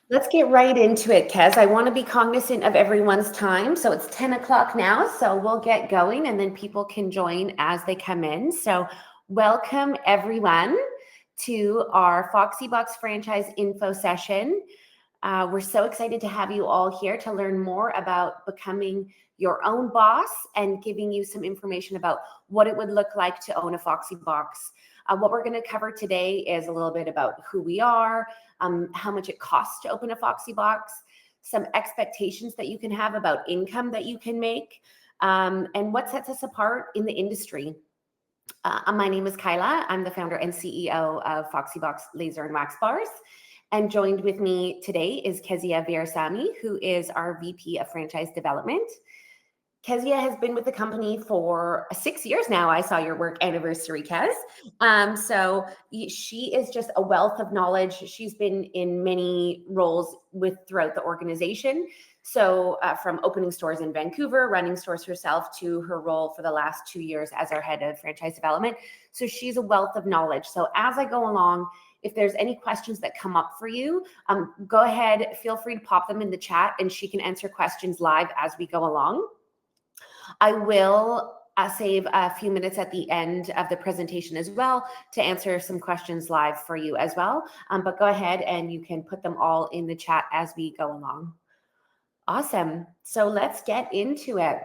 Let's get right into it, Kez. I want to be cognizant of everyone's time. So it's 10 o'clock now. So we'll get going and then people can join as they come in. So welcome everyone to our Foxy Box franchise info session. We're so excited to have you all here to learn more about becoming your own boss and giving you some information about what it would look like to own a Foxy Box. What we're going to cover today is a little bit about who we are, how much it costs to open a Foxy Box, some expectations that you can have about income that you can make, and what sets us apart in the industry. My name is Kyla. I'm the founder and CEO of Foxy Box Laser and Wax Bars. And joined with me today is Kezia Veersamy, who is our VP of Franchise Development. Kezia has been with the company for 6 years now. I saw your work anniversary, Kez. So she is just a wealth of knowledge. She's been in many roles throughout the organization. So from opening stores in Vancouver, running stores herself, to her role for the last 2 years as our head of franchise development. So she's a wealth of knowledge. So as I go along, if there's any questions that come up for you, go ahead, feel free to pop them in the chat and she can answer questions live as we go along. I will save a few minutes at the end of the presentation as well to answer some questions live for you as well. But go ahead and you can put them all in the chat as we go along. Awesome. So let's get into it.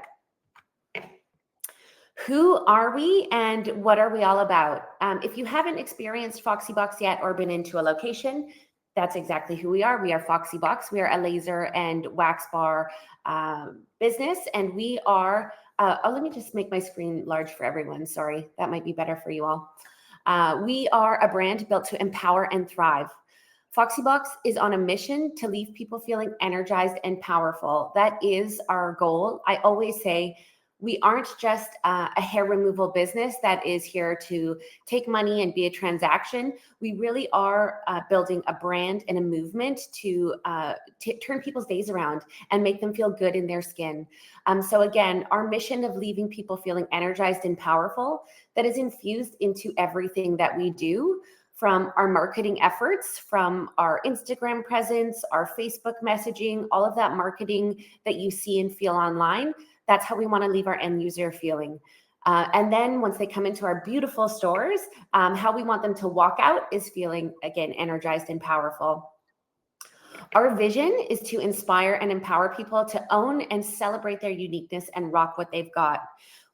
Who are we and what are we all about? If you haven't experienced Foxy Box yet or been into a location, that's exactly who we are. We are Foxy Box. We are a laser and wax bar business, and we are, let me just make my screen large for everyone. Sorry, that might be better for you all. We are a brand built to empower and thrive. Foxy Box is on a mission to leave people feeling energized and powerful. That is our goal. I always say, we aren't just a hair removal business that is here to take money and be a transaction. We really are building a brand and a movement to turn people's days around and make them feel good in their skin. So again, our mission of leaving people feeling energized and powerful, that is infused into everything that we do, from our marketing efforts, from our Instagram presence, our Facebook messaging, all of that marketing that you see and feel online. That's how we want to leave our end user feeling. And then once they come into our beautiful stores, how we want them to walk out is feeling, again, energized and powerful. Our vision is to inspire and empower people to own and celebrate their uniqueness and rock what they've got.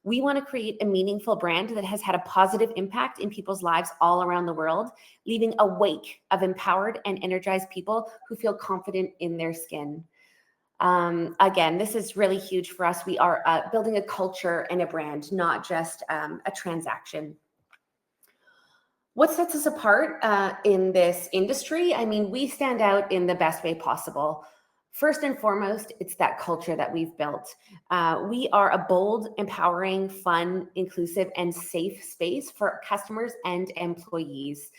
We want to create a meaningful brand that has had a positive impact in people's lives all around the world, leaving a wake of empowered and energized people who feel confident in their skin. Again, this is really huge for us. We are building a culture and a brand, not just a transaction. What sets us apart in this industry? I mean, we stand out in the best way possible. First and foremost, it's that culture that we've built. We are a bold, empowering, fun, inclusive, and safe space for customers and employees.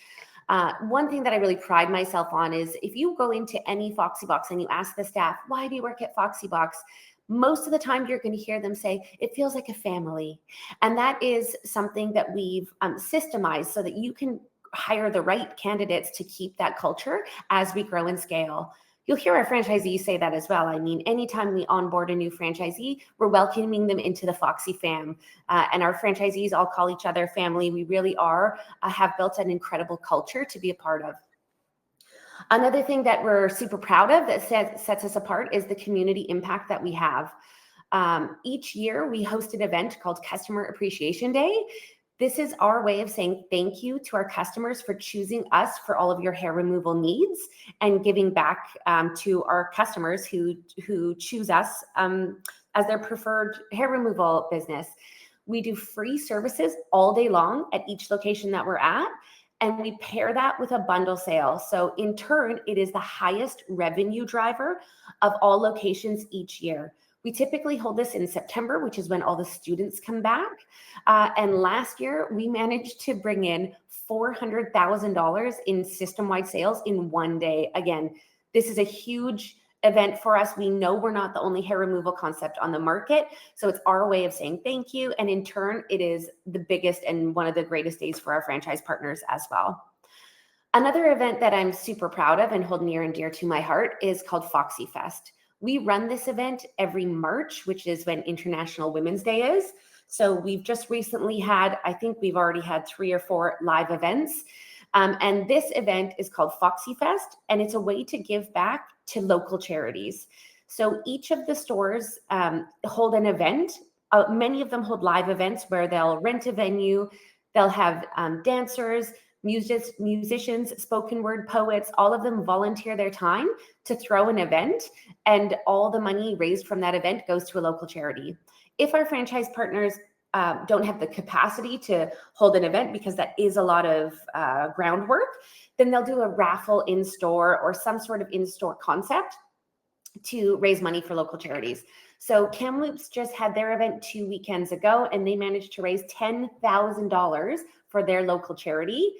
One thing that I really pride myself on is if you go into any Foxy Box and you ask the staff, why do you work at Foxy Box? Most of the time you're going to hear them say, it feels like a family. And that is something that we've systemized so that you can hire the right candidates to keep that culture as we grow and scale. You'll hear our franchisees say that as well. I mean, anytime we onboard a new franchisee, we're welcoming them into the Foxy fam. And our franchisees all call each other family. We really have built an incredible culture to be a part of. Another thing that we're super proud of that sets us apart is the community impact that we have. Each year, we host an event called Customer Appreciation Day. This is our way of saying thank you to our customers for choosing us for all of your hair removal needs and giving back to our customers who choose us as their preferred hair removal business. We do free services all day long at each location that we're at, and we pair that with a bundle sale. So in turn, it is the highest revenue driver of all locations each year. We typically hold this in September, which is when all the students come back. And last year, we managed to bring in $400,000 in system-wide sales in one day. Again, this is a huge event for us. We know we're not the only hair removal concept on the market. So it's our way of saying thank you. And in turn, it is the biggest and one of the greatest days for our franchise partners as well. Another event that I'm super proud of and hold near and dear to my heart is called Foxy Fest. We run this event every March, which is when International Women's Day is. So we've just recently had, I think we've already had 3 or 4 live events. And this event is called Foxy Fest, and it's a way to give back to local charities. So each of the stores hold an event. Many of them hold live events where they'll rent a venue, they'll have dancers, musicians, spoken word poets, all of them volunteer their time to throw an event, and all the money raised from that event goes to a local charity. If our franchise partners don't have the capacity to hold an event, because that is a lot of groundwork, then they'll do a raffle in store or some sort of in-store concept to raise money for local charities. So Kamloops just had their event 2 weekends ago, and they managed to raise $10,000 for their local charity.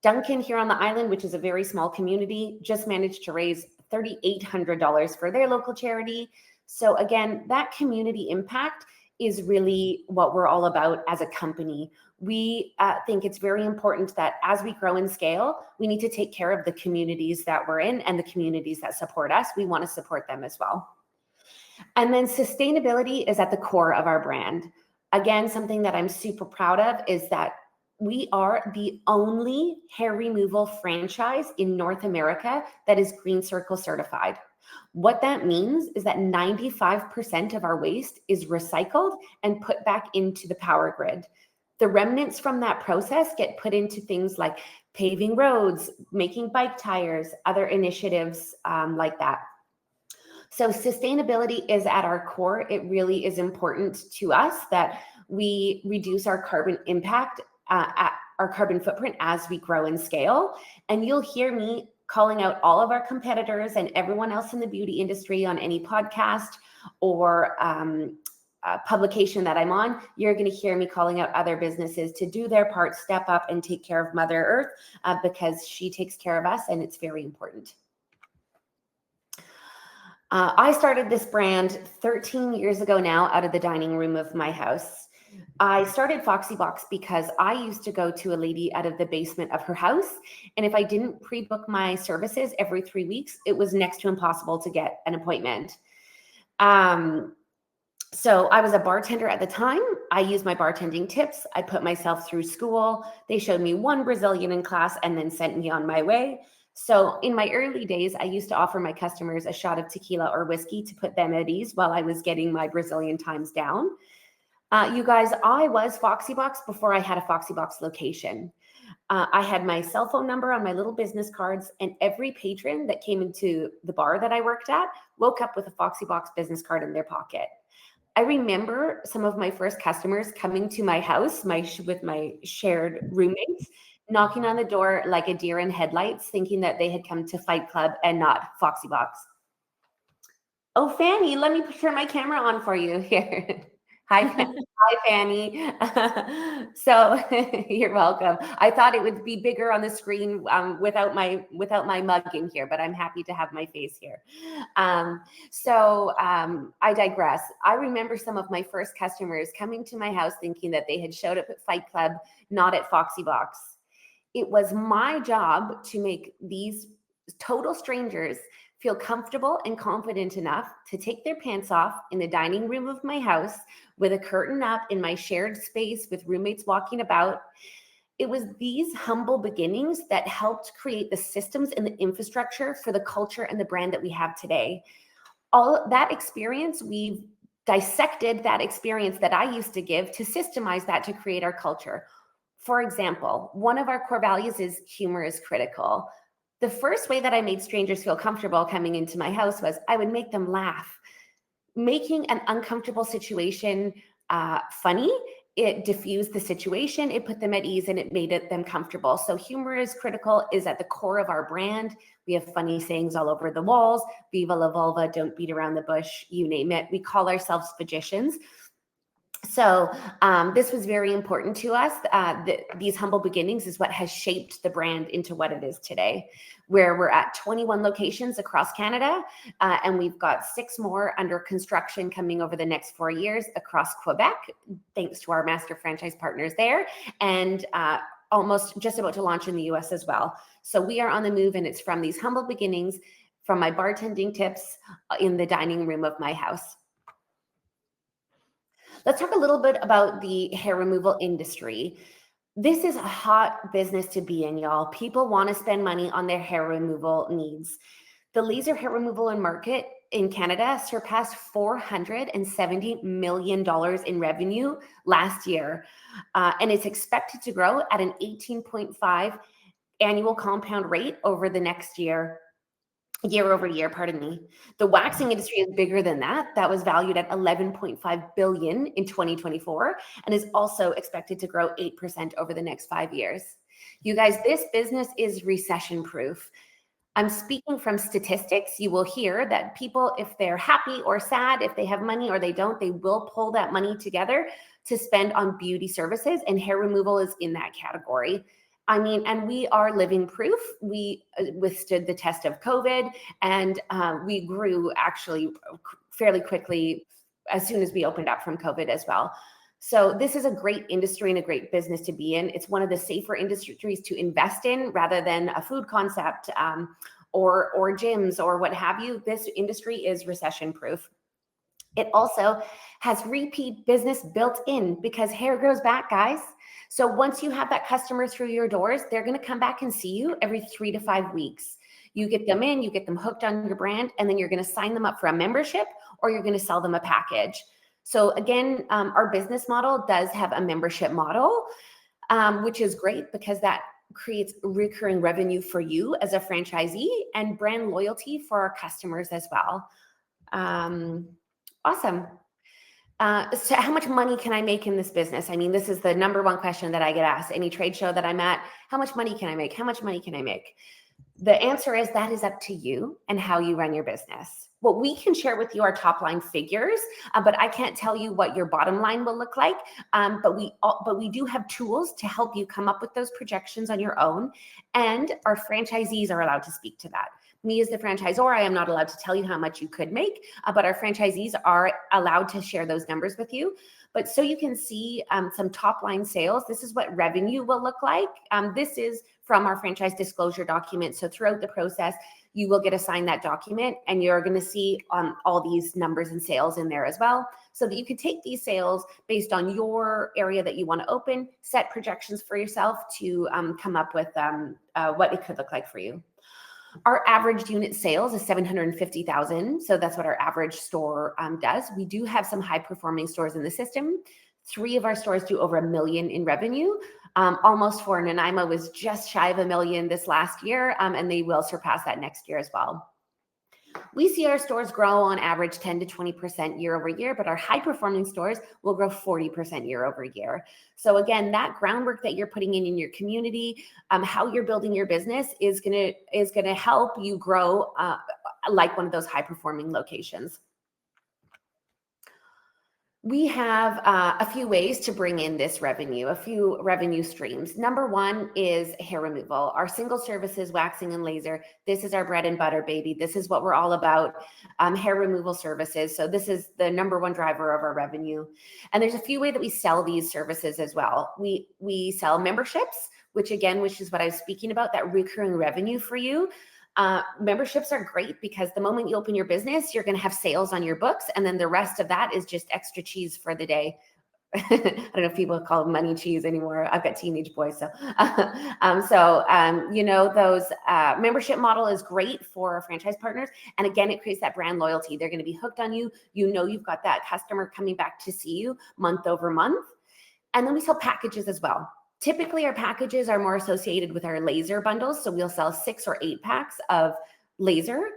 Duncan here on the island, which is a very small community, just managed to raise $3,800 for their local charity. So again, that community impact is really what we're all about as a company. We think it's very important that as we grow and scale, we need to take care of the communities that we're in and the communities that support us. We want to support them as well. And then sustainability is at the core of our brand. Again, something that I'm super proud of is that we are the only hair removal franchise in North America that is Green Circle certified. What that means is that 95% of our waste is recycled and put back into the power grid. The remnants from that process get put into things like paving roads, making bike tires, other initiatives like that. So sustainability is at our core. It really is important to us that we reduce our carbon impact, our carbon footprint as we grow and scale. And you'll hear me calling out all of our competitors and everyone else in the beauty industry on any podcast or publication that I'm on. You're going to hear me calling out other businesses to do their part, step up and take care of Mother Earth because she takes care of us, and it's very important. I started this brand 13 years ago now out of the dining room of my house. I started Foxy Box because I used to go to a lady out of the basement of her house, and if I didn't pre-book my services every 3 weeks, it was next to impossible to get an appointment. So I was a bartender at the time. I used my bartending tips. I put myself through school. They showed me one Brazilian in class and then sent me on my way. So in my early days, I used to offer my customers a shot of tequila or whiskey to put them at ease while I was getting my Brazilian times down. You guys, I was Foxy Box before I had a Foxy Box location. I had my cell phone number on my little business cards, and every patron that came into the bar that I worked at woke up with a Foxy Box business card in their pocket. I remember some of my first customers coming to my house with my shared roommates, knocking on the door like a deer in headlights, thinking that they had come to Fight Club and not Foxy Box. Oh, Fanny, let me turn my camera on for you here. Hi, Fanny. So you're welcome. I thought it would be bigger on the screen without my mug in here, but I'm happy to have my face here. I digress. I remember some of my first customers coming to my house thinking that they had showed up at Fight Club, not at Foxy Box. It was my job to make these total strangers feel comfortable and confident enough to take their pants off in the dining room of my house with a curtain up in my shared space with roommates walking about. It was these humble beginnings that helped create the systems and the infrastructure for the culture and the brand that we have today. All that experience, we've dissected that experience that I used to give to systemize that to create our culture. For example, one of our core values is humor is critical. The first way that I made strangers feel comfortable coming into my house was I would make them laugh. Making an uncomfortable situation funny, it diffused the situation, it put them at ease, and it made them comfortable. So humor is critical is at the core of our brand. We have funny sayings all over the walls. Viva la vulva, don't beat around the bush, you name it. We call ourselves magicians. So this was very important to us. These humble beginnings is what has shaped the brand into what it is today, where we're at 21 locations across Canada, and we've got 6 more under construction coming over the next 4 years across Quebec, thanks to our master franchise partners there, and almost just about to launch in the US as well. So we are on the move, and it's from these humble beginnings, from my bartending tips in the dining room of my house. Let's talk a little bit about the hair removal industry. This is a hot business to be in, y'all. People want to spend money on their hair removal needs. The laser hair removal and market in Canada surpassed $470 million in revenue last year. And it's expected to grow at an 18.5 annual compound rate over the next year over year, pardon me. The waxing industry is bigger than that. That was valued at 11.5 billion in 2024 and is also expected to grow 8% over the next 5 years. You guys, this business is recession proof. I'm speaking from statistics. You will hear that people, if they're happy or sad, if they have money or they don't, they will pull that money together to spend on beauty services, and hair removal is in that category. I mean, and we are living proof. We withstood the test of COVID, and we grew actually fairly quickly as soon as we opened up from COVID as well. So this is a great industry and a great business to be in. It's one of the safer industries to invest in rather than a food concept or gyms or what have you. This industry is recession proof. It also has repeat business built in because hair grows back, guys. So once you have that customer through your doors, they're going to come back and see you every 3 to 5 weeks. You get them in, you get them hooked on your brand, and then you're going to sign them up for a membership or you're going to sell them a package. So again, our business model does have a membership model, which is great because that creates recurring revenue for you as a franchisee and brand loyalty for our customers as well. Awesome. So how much money can I make in this business? I mean, this is the number one question that I get asked. Any trade show that I'm at, how much money can I make? How much money can I make? The answer is that is up to you and how you run your business. What we can share with you are top line figures, but I can't tell you what your bottom line will look like. But we do have tools to help you come up with those projections on your own, and our franchisees are allowed to speak to that. Me as the franchisor, I am not allowed to tell you how much you could make, but our franchisees are allowed to share those numbers with you. But so you can see some top line sales, this is what revenue will look like. This is from our franchise disclosure document. So throughout the process, you will get assigned that document, and you're going to see all these numbers and sales in there as well, so that you can take these sales based on your area that you want to open, set projections for yourself to come up with what it could look like for you. Our average unit sales is 750,000. So that's what our average store does. We do have some high performing stores in the system. 3 of our stores do over $1 million in revenue. Almost 4 Nanaimo was just shy of $1 million this last year, and they will surpass that next year as well. We see our stores grow on average 10 to 20% year over year, but our high performing stores will grow 40% year over year. So again, that groundwork that you're putting in your community, how you're building your business is gonna help you grow like one of those high performing locations. We have a few ways to bring in this revenue, a few revenue streams. Number one is hair removal. Our single services, waxing and laser. This is our bread and butter, baby. This is what we're all about, hair removal services. So this is the number one driver of our revenue. And there's a few ways that we sell these services as well. We sell memberships, which is what I was speaking about, that recurring revenue for you. Memberships are great because the moment you open your business, you're going to have sales on your books, and then the rest of that is just extra cheese for the day. I don't know if people call it money cheese anymore. I've got teenage boys, so those membership model is great for our franchise partners, and again, it creates that brand loyalty. They're going to be hooked on you. You know, you've got that customer coming back to see you month over month, and then we sell packages as well. Typically, our packages are more associated with our laser bundles. So we'll sell 6 or 8 packs of laser.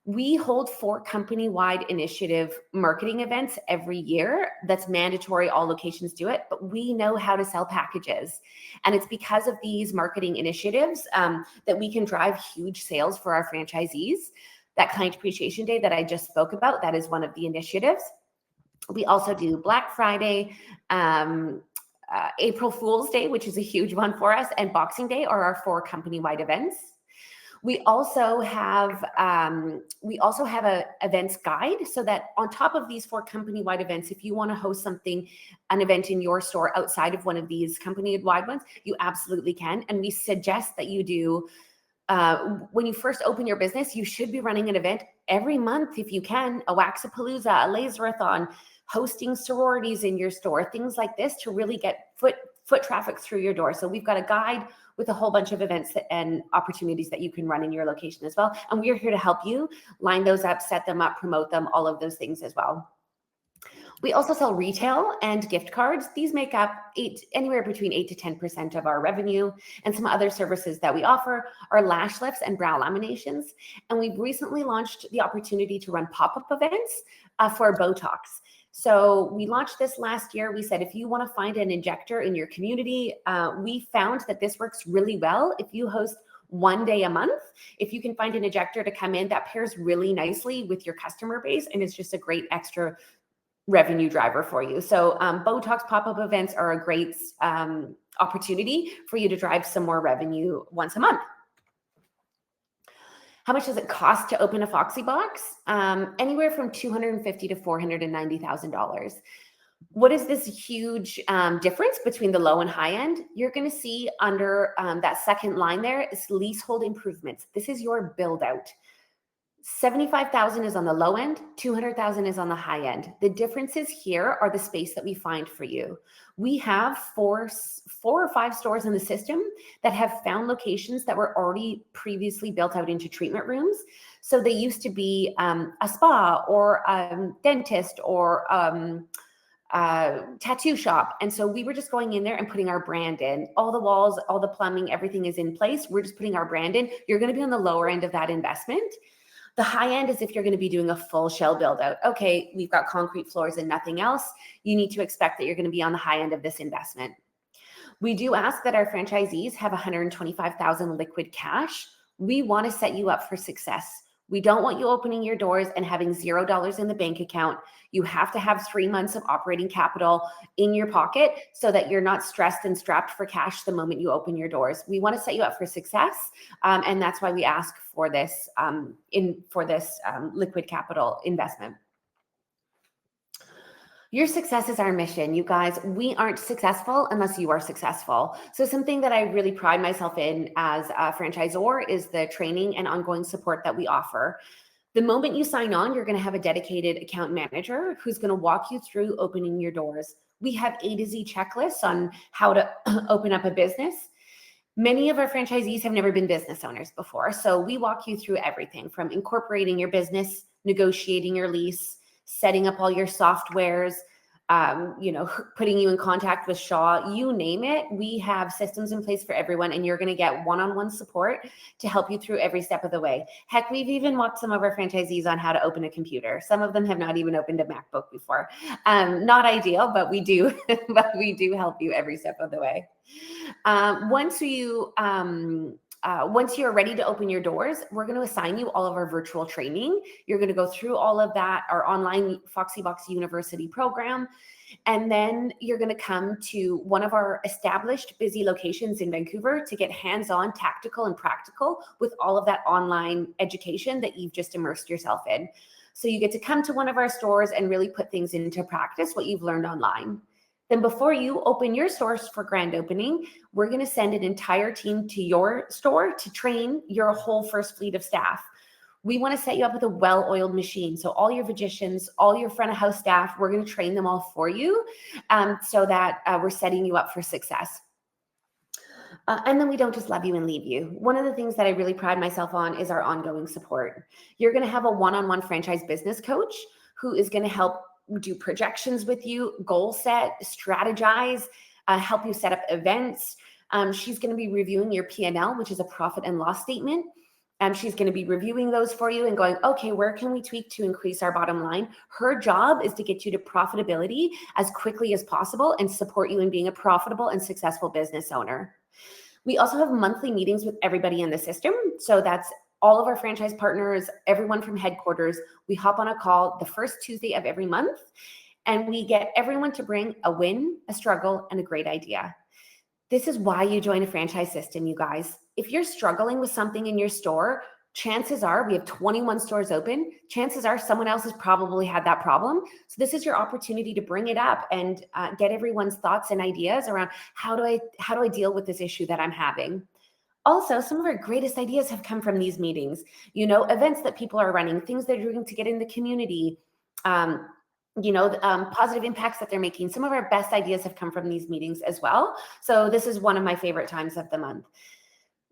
We hold 4 company-wide initiative marketing events every year. That's mandatory. All locations do it, but we know how to sell packages. And it's because of these marketing initiatives that we can drive huge sales for our franchisees. That Client Appreciation Day that I just spoke about, that is one of the initiatives. We also do Black Friday, April Fool's Day, which is a huge one for us, and Boxing Day are our 4 company-wide events. We also have a events guide, so that on top of these 4 company-wide events, if you want to host an event in your store outside of one of these company-wide ones, you absolutely can. And we suggest that you do, when you first open your business, you should be running an event every month if you can, a Waxapalooza, a Laserathon, hosting sororities in your store, things like this to really get foot traffic through your door. So we've got a guide with a whole bunch of events and opportunities that you can run in your location as well. And we are here to help you line those up, set them up, promote them, all of those things as well. We also sell retail and gift cards. These make up anywhere between 8 to 10% of our revenue. And some other services that we offer are lash lifts and brow laminations. And we've recently launched the opportunity to run pop-up events for Botox. So we launched this last year. We said, if you want to find an injector in your community, we found that this works really well. If you host 1 day a month, if you can find an injector to come in, that pairs really nicely with your customer base, and it's just a great extra revenue driver for you. So Botox pop-up events are a great opportunity for you to drive some more revenue once a month. How much does it cost to open a Foxy Box? Anywhere from $250,000 to $490,000. What is this huge difference between the low and high end? You're going to see under that second line there is leasehold improvements. This is your build out. $75,000 is on the low end, $200,000 is on the high end. The differences here are the space that we find for you. We have four or five stores in the system that have found locations that were already previously built out into treatment rooms. So they used to be a spa or a dentist or tattoo shop. And so we were just going in there and putting our brand in. All the walls, all the plumbing, everything is in place. We're just putting our brand in. You're going to be on the lower end of that investment. The high end is if you're going to be doing a full shell build out. Okay, we've got concrete floors and nothing else. You need to expect that you're going to be on the high end of this investment. We do ask that our franchisees have $125,000 liquid cash. We want to set you up for success. We don't want you opening your doors and having $0 in the bank account. You have to have 3 months of operating capital in your pocket so that you're not stressed and strapped for cash the moment you open your doors. We want to set you up for success, and that's why we ask for this liquid capital investment. Your success is our mission, you guys. We aren't successful unless you are successful. So something that I really pride myself in as a franchisor is the training and ongoing support that we offer. The moment you sign on, you're going to have a dedicated account manager who's going to walk you through opening your doors. We have A to Z checklists on how to open up a business. Many of our franchisees have never been business owners before. So we walk you through everything from incorporating your business, negotiating your lease, setting up all your softwares, putting you in contact with Shaw, you name it. We have systems in place for everyone, and you're going to get one-on-one support to help you through every step of the way. Heck, we've even walked some of our franchisees on how to open a computer. Some of them have not even opened a MacBook before. Not ideal, but we do, help you every step of the way. Once you're ready to open your doors, we're going to assign you all of our virtual training. You're going to go through all of that, our online Foxy Box University program. And then you're going to come to one of our established busy locations in Vancouver to get hands-on, tactical, and practical with all of that online education that you've just immersed yourself in. So you get to come to one of our stores and really put things into practice, what you've learned online. Then before you open your stores for grand opening, we're going to send an entire team to your store to train your whole first fleet of staff. We want to set you up with a well-oiled machine. So all your magicians, all your front of house staff, we're going to train them all for you so that we're setting you up for success. And then we don't just love you and leave you. One of the things that I really pride myself on is our ongoing support. You're going to have a one-on-one franchise business coach who is going to help do projections with you, goal set, strategize, help you set up events. She's going to be reviewing your P&L, which is a profit and loss statement. She's going to be reviewing those for you and going, okay, where can we tweak to increase our bottom line? Her job is to get you to profitability as quickly as possible and support you in being a profitable and successful business owner. We also have monthly meetings with everybody in the system. So that's all of our franchise partners, everyone from headquarters. We hop on a call the first Tuesday of every month, and we get everyone to bring a win, a struggle, and a great idea. This is why you join a franchise system, you guys. if you're struggling with something in your store, chances are, we have 21 stores open, chances are someone else has probably had that problem. So this is your opportunity to bring it up and get everyone's thoughts and ideas around how do I deal with this issue that I'm having. Also, some of our greatest ideas have come from these meetings, events that people are running, things they're doing to get in the community, positive impacts that they're making. Some of our best ideas have come from these meetings as well. So this is one of my favorite times of the month.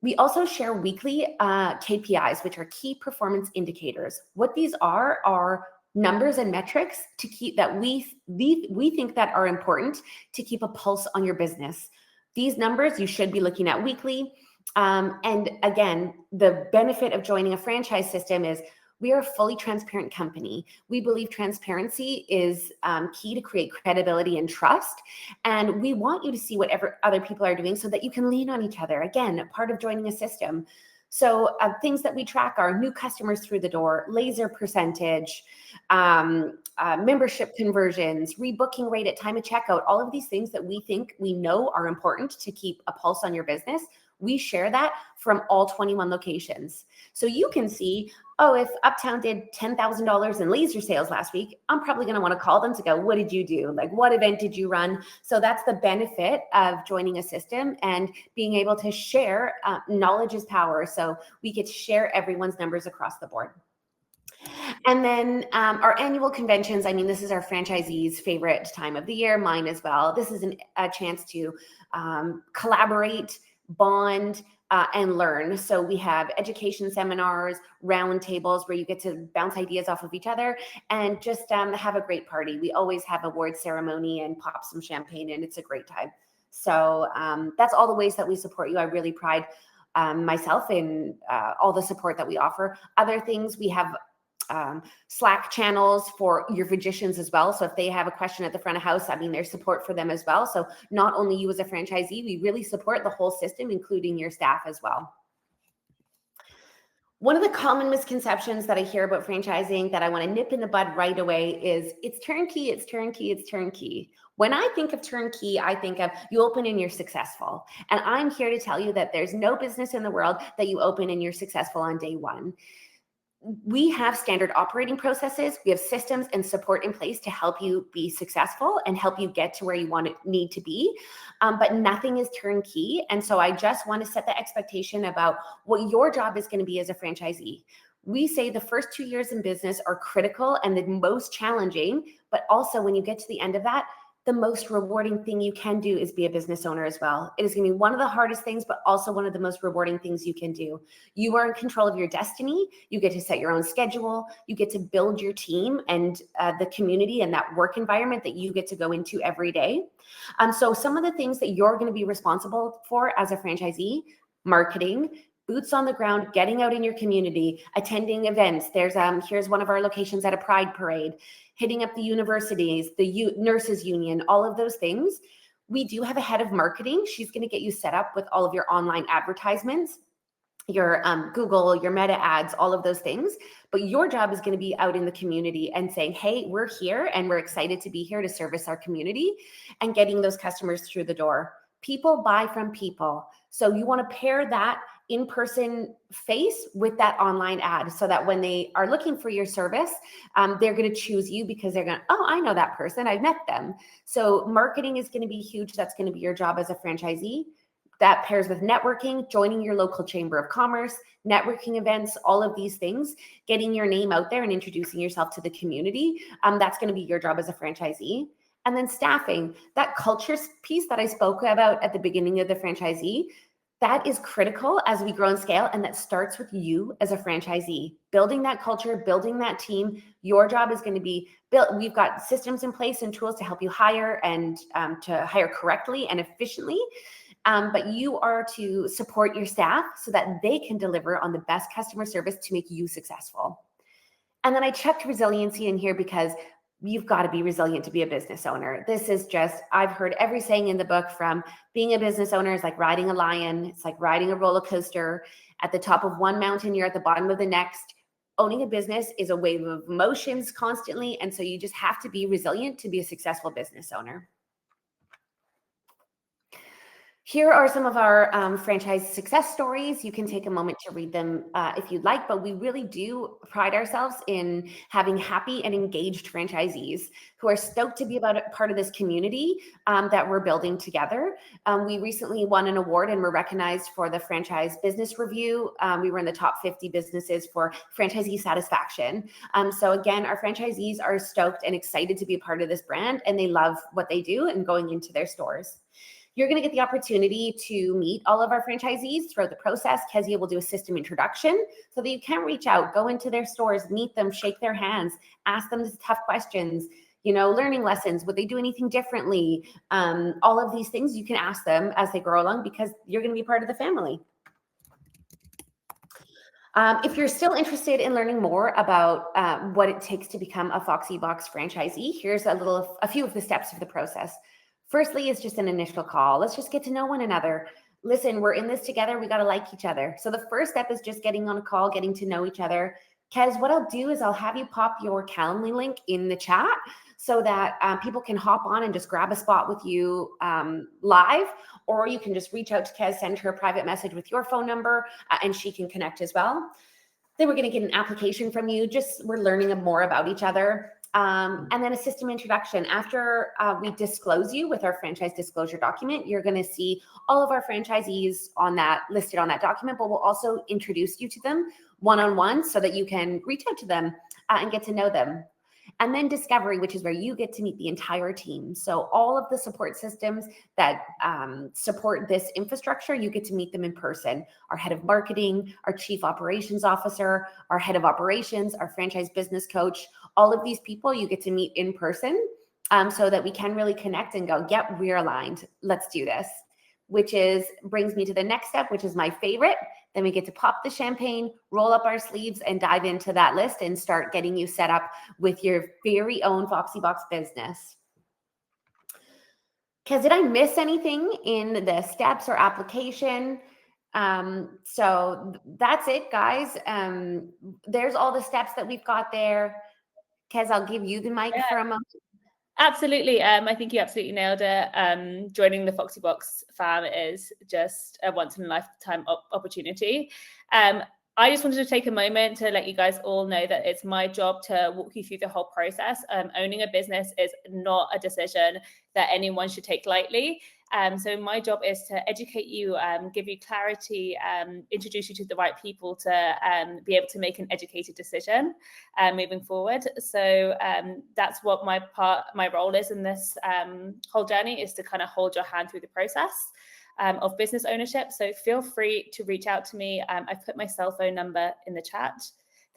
We also share weekly KPIs, which are key performance indicators. What these are numbers and metrics to keep that we think that are important to keep a pulse on your business. These numbers you should be looking at weekly. And again, the benefit of joining a franchise system is we are a fully transparent company. We believe transparency is key to create credibility and trust. And we want you to see whatever other people are doing so that you can lean on each other. Again, part of joining a system. So things that we track are new customers through the door, laser percentage, membership conversions, rebooking rate at time of checkout, all of these things that we know are important to keep a pulse on your business. We share that from all 21 locations. So you can see, if Uptown did $10,000 in laser sales last week, I'm probably going to want to call them to go, what did you do? Like, what event did you run? So that's the benefit of joining a system and being able to share. Knowledge is power. So we get to share everyone's numbers across the board. And then our annual conventions, this is our franchisees' favorite time of the year, mine as well. This is a chance to collaborate, bond, and learn. So we have education seminars, round tables where you get to bounce ideas off of each other and just have a great party. We always have award ceremony and pop some champagne, and it's a great time. So that's all the ways that we support you. I really pride myself in all the support that we offer. Other things, we have Slack channels for your physicians as well. So if they have a question at the front of house, there's support for them as well. So not only you as a franchisee, we really support the whole system, including your staff as well. One of the common misconceptions that I hear about franchising that I want to nip in the bud right away is it's turnkey, it's turnkey, it's turnkey. When I think of turnkey, I think of you open and you're successful. And I'm here to tell you that there's no business in the world that you open and you're successful on day one. We have standard operating processes. We have systems and support in place to help you be successful and help you get to where you need to be. But nothing is turnkey. And so I just want to set the expectation about what your job is going to be as a franchisee. We say the first 2 years in business are critical and the most challenging, but also when you get to the end of that, the most rewarding thing you can do is be a business owner as well. It is going to be one of the hardest things, but also one of the most rewarding things you can do. You are in control of your destiny. You get to set your own schedule. You get to build your team and the community and that work environment that you get to go into every day. So some of the things that you're going to be responsible for as a franchisee: marketing, boots on the ground, getting out in your community, attending events. Here's one of our locations at a Pride Parade, hitting up the universities, the nurses union, all of those things. We do have a head of marketing. She's going to get you set up with all of your online advertisements, your Google, your Meta ads, all of those things. But your job is going to be out in the community and saying, hey, we're here and we're excited to be here to service our community and getting those customers through the door. People buy from people. So you want to pair that in-person face with that online ad so that when they are looking for your service, they're going to choose you because they're going, I know that person. I've met them. So marketing is going to be huge. That's going to be your job as a franchisee. That pairs with networking, joining your local chamber of commerce, networking events, all of these things, getting your name out there and introducing yourself to the community. That's going to be your job as a franchisee. And then staffing, that culture piece that I spoke about at the beginning of the franchisee, that is critical as we grow and scale. And that starts with you as a franchisee, building that culture, building that team. Your job is going to be built. We've got systems in place and tools to help you hire and to hire correctly and efficiently. But you are to support your staff so that they can deliver on the best customer service to make you successful. And then I checked resiliency in here because you've got to be resilient to be a business owner. This is just, I've heard every saying in the book, from being a business owner is like riding a lion. It's like riding a roller coaster. At the top of one mountain, you're at the bottom of the next. Owning a business is a wave of emotions constantly. And so you just have to be resilient to be a successful business owner. Here are some of our franchise success stories. You can take a moment to read them if you'd like, but we really do pride ourselves in having happy and engaged franchisees who are stoked to be part of this community that we're building together. We recently won an award and were recognized for the Franchise Business Review. We were in the top 50 businesses for franchisee satisfaction. So again, our franchisees are stoked and excited to be a part of this brand, and they love what they do and going into their stores. You're going to get the opportunity to meet all of our franchisees throughout the process. Kezia will do a system introduction so that you can reach out, go into their stores, meet them, shake their hands, ask them tough questions, learning lessons. Would they do anything differently? All of these things you can ask them as they grow along because you're going to be part of the family. If you're still interested in learning more about what it takes to become a Foxy Box franchisee, here's a few of the steps of the process. Firstly, it's just an initial call. Let's just get to know one another. Listen, we're in this together. We got to like each other. So the first step is just getting on a call, getting to know each other. Kez, what I'll do is I'll have you pop your Calendly link in the chat so that people can hop on and just grab a spot with you live, or you can just reach out to Kez, send her a private message with your phone number, and she can connect as well. Then we're going to get an application from you. We're learning more about each other. And then a system introduction. After we disclose you with our franchise disclosure document, you're going to see all of our franchisees listed on that document, but we'll also introduce you to them one-on-one so that you can reach out to them and get to know them. And then discovery, which is where you get to meet the entire team. So all of the support systems that support this infrastructure, you get to meet them in person. Our head of marketing, our chief operations officer, our head of operations, our franchise business coach, all of these people you get to meet in person so that we can really connect and go, yep, we're aligned. Let's do this. Which brings me to the next step, which is my favorite. Then we get to pop the champagne, roll up our sleeves, and dive into that list and start getting you set up with your very own Foxy Box business. Because did I miss anything in the steps or application? So that's it, guys. There's all the steps that we've got there. Kez, I'll give you the mic for a moment. Absolutely. I think you absolutely nailed it. Joining the Foxy Box fam is just a once in a lifetime opportunity. I just wanted to take a moment to let you guys all know that it's my job to walk you through the whole process. Owning a business is not a decision that anyone should take lightly. So my job is to educate you, give you clarity, introduce you to the right people to be able to make an educated decision moving forward. So that's what my role is in this whole journey, is to kind of hold your hand through the process of business ownership. So feel free to reach out to me. I've put my cell phone number in the chat.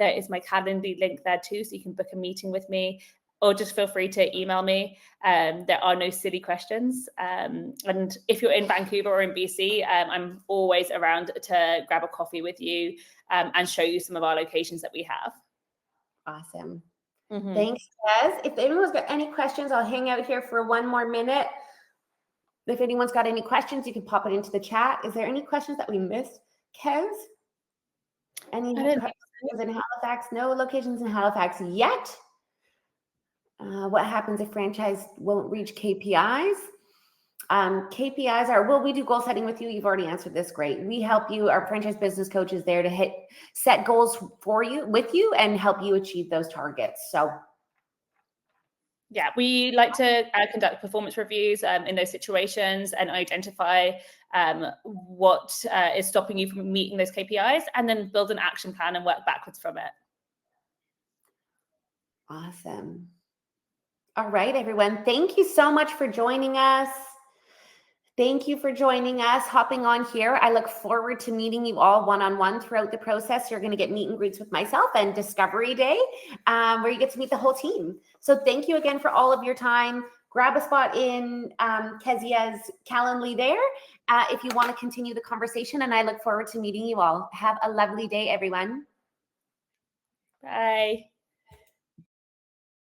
There is my Calendly link there too, so you can book a meeting with me, or just feel free to email me. There are no silly questions. And if you're in Vancouver or in BC, I'm always around to grab a coffee with you and show you some of our locations that we have. Awesome. Thanks, Kez. If anyone's got any questions, I'll hang out here for one more minute. If anyone's got any questions, you can pop it into the chat. Is there any questions that we missed, Kez? Any questions in Halifax? No locations in Halifax yet. What happens if franchise won't reach KPIs? KPIs are, we do goal setting with you. You've already answered this. Great. We help you. Our franchise business coach is there to set goals with you and help you achieve those targets. So yeah, we like to conduct performance reviews in those situations and identify what is stopping you from meeting those KPIs, and then build an action plan and work backwards from it. Awesome. All right, everyone. Thank you so much for joining us. Thank you for joining us, hopping on here. I look forward to meeting you all one-on-one throughout the process. You're going to get meet and greets with myself and Discovery Day, where you get to meet the whole team. So thank you again for all of your time. Grab a spot in Kezia's Calendly there if you want to continue the conversation, and I look forward to meeting you all. Have a lovely day, everyone. Bye.